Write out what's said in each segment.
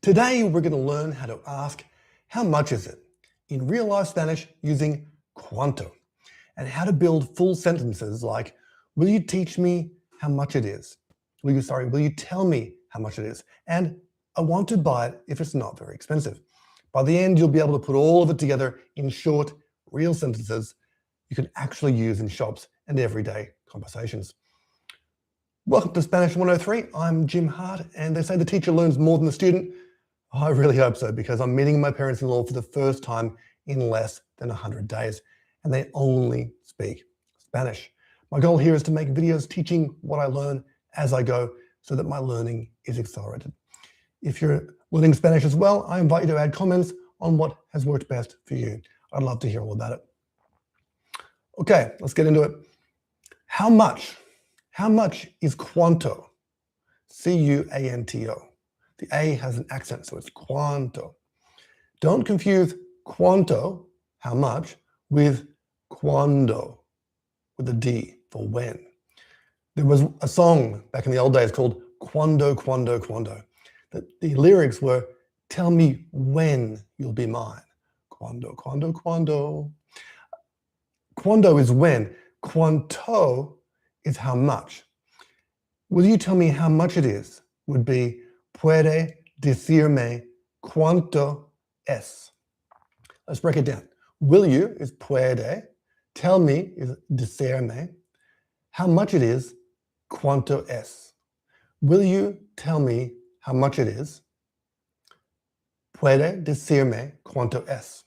Today we're going to learn how to ask how much is it in real life Spanish using Cuánto, and how to build full sentences like, will you teach me how much it is? Will you tell me how much it is? And I want to buy it if it's not very expensive. By the end, you'll be able to put all of it together in short, real sentences you can actually use in shops and everyday conversations. Welcome to Spanish 103. I'm Jim Hart, and they say the teacher learns more than the student. I really hope so, because I'm meeting my parents-in-law for the first time in less than 100 days, and they only speak Spanish. My goal here is to make videos teaching what I learn as I go so that my learning is accelerated. If you're learning Spanish as well, I invite you to add comments on what has worked best for you. I'd love to hear all about it. Okay, let's get into it. How much? How much is cuánto? C-U-A-N-T-O. The A has an accent, so it's cuánto. Don't confuse cuánto, how much, with cuándo, with a D for when. There was a song back in the old days called Cuándo, Cuándo, Cuándo. The lyrics were, tell me when you'll be mine. Cuándo, cuándo, cuándo. Cuándo is when. Cuánto is how much. Will you tell me how much it is? Would be, puede decirme cuánto es. Let's break it down. Will you is puede. Tell me is decirme. How much it is, cuánto es. Will you tell me how much it is? Puede decirme cuánto es.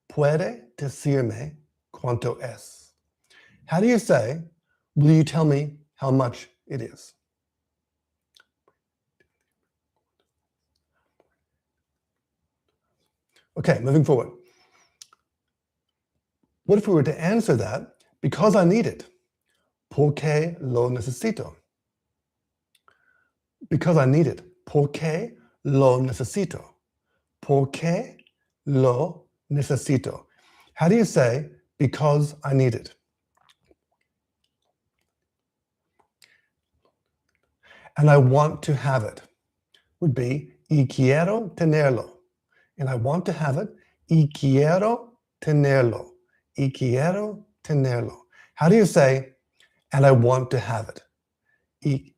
Puede decirme cuánto es. How do you say, will you tell me how much it is? Okay, moving forward. What if we were to answer that, because I need it? Porque lo necesito. Because I need it. Porque lo necesito. Porque lo necesito. How do you say, because I need it? And I want to have it would be, y quiero tenerlo. And I want to have it, y quiero tenerlo. Y quiero tenerlo. How do you say, and I want to have it?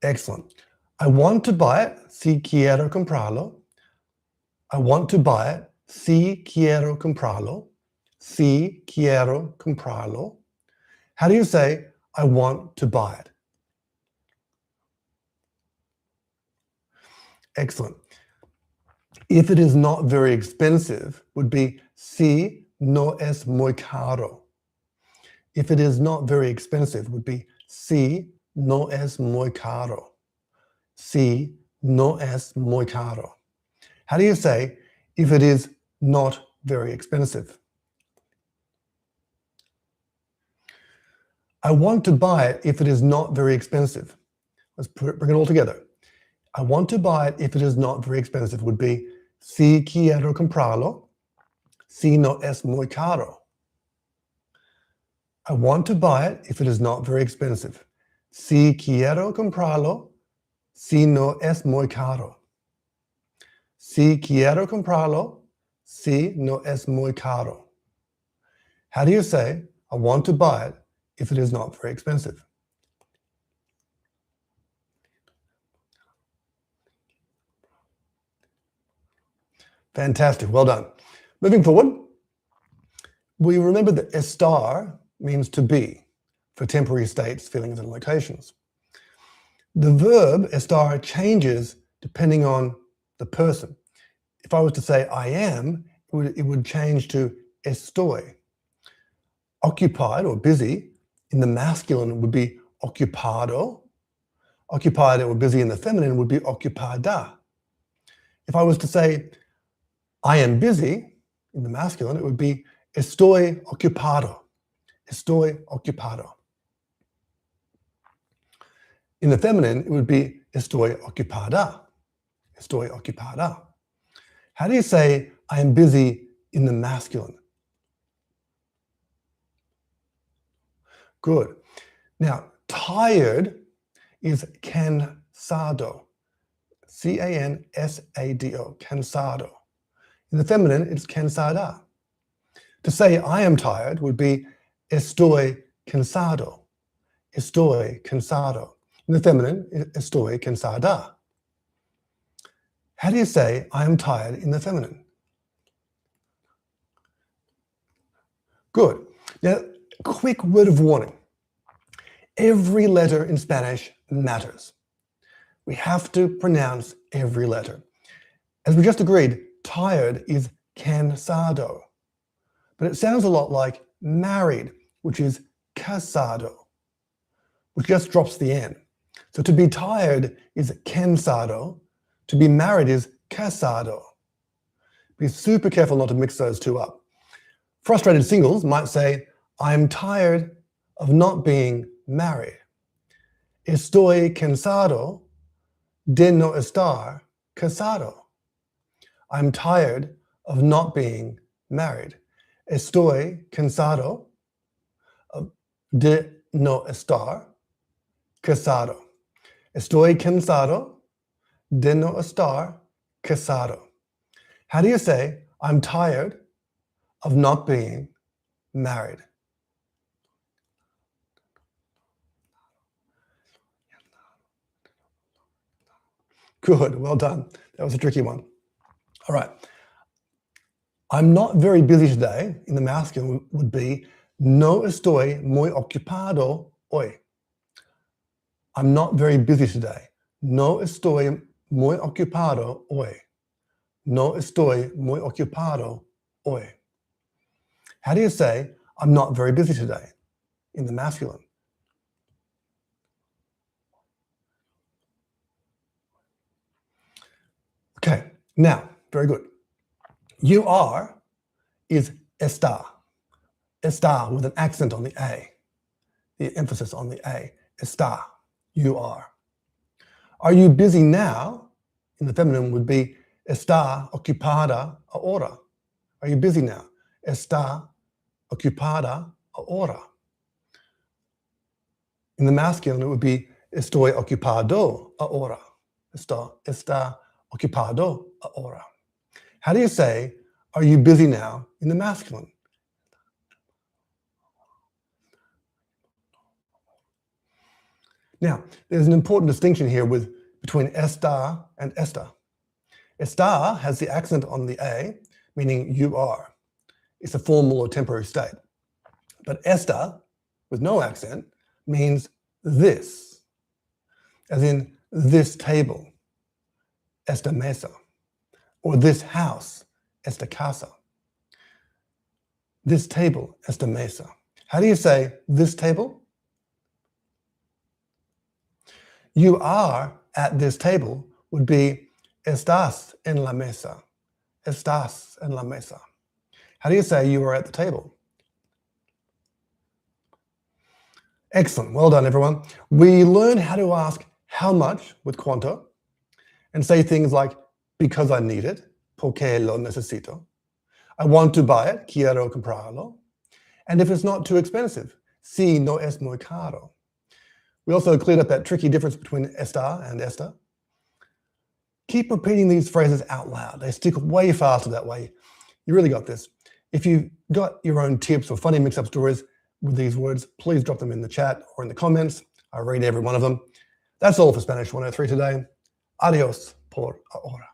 Excellent. I want to buy it, si quiero comprarlo. I want to buy it, si quiero comprarlo. Si quiero comprarlo. How do you say, I want to buy it? Excellent. If it is not very expensive, would be si no es muy caro. If it is not very expensive, would be si no es muy caro. Si no es muy caro. How do you say, if it is not very expensive? I want to buy it if it is not very expensive. Let's bring it all together. I want to buy it if it is not very expensive would be, si quiero comprarlo, si no es muy caro. I want to buy it if it is not very expensive. Si quiero comprarlo, si no es muy caro. Si quiero comprarlo, si no es muy caro. How do you say, I want to buy it if it is not very expensive? Fantastic, well done. Moving forward, we remember that estar means to be for temporary states, feelings, and locations. The verb estar changes depending on the person. If I was to say I am, it would change to estoy. Occupied or busy in the masculine would be ocupado. Occupied or busy in the feminine would be ocupada. If I was to say I am busy in the masculine, it would be estoy ocupado. Estoy ocupado. In the feminine, it would be estoy ocupada. Estoy ocupada. How do you say I am busy in the masculine? Good. Now, tired is cansado. C-A-N-S-A-D-O, cansado. In the feminine, it's cansada. To say I am tired would be estoy cansado. Estoy cansado. In the feminine, estoy cansada. How do you say I am tired in the feminine? Good. Now, quick word of warning. Every letter in Spanish matters. We have to pronounce every letter. As we just agreed, tired is cansado. But it sounds a lot like married, which is casado, which just drops the N. So to be tired is cansado. To be married is casado. Be super careful not to mix those two up. Frustrated singles might say, I'm tired of not being married. Estoy cansado de no estar casado. I'm tired of not being married. Estoy cansado de no estar casado. Estoy cansado de no estar casado. How do you say, I'm tired of not being married? Good, well done. That was a tricky one. All right. I'm not very busy today, in the masculine would be no estoy muy ocupado hoy. I'm not very busy today. No estoy muy ocupado hoy. No estoy muy ocupado hoy. How do you say, I'm not very busy today, in the masculine? Okay, now, very good. You are is está. Está with an accent on the A. The emphasis on the A. Está. You are. Are you busy now? In the feminine would be está ocupada ahora. Are you busy now? Está ocupada ahora. In the masculine, it would be estoy ocupado ahora. Está ocupado ahora. How do you say, are you busy now, in the masculine? Now, there's an important distinction here between está and esta. Está has the accent on the A, meaning you are. It's a formal or temporary state. But esta, with no accent, means this, as in this table, esta mesa, or this house, esta casa. This table, esta mesa. How do you say this table? You are at this table would be estás en la mesa. Estás en la mesa. How do you say you are at the table? Excellent. Well done, everyone. We learned how to ask how much with cuánto and say things like because I need it, porque lo necesito. I want to buy it, quiero comprarlo. And if it's not too expensive, si no es muy caro. We also cleared up that tricky difference between está and esta. Keep repeating these phrases out loud. They stick way faster that way. You really got this. If you've got your own tips or funny mix-up stories with these words, please drop them in the chat or in the comments. I read every one of them. That's all for Spanish 103 today. Adios por ahora.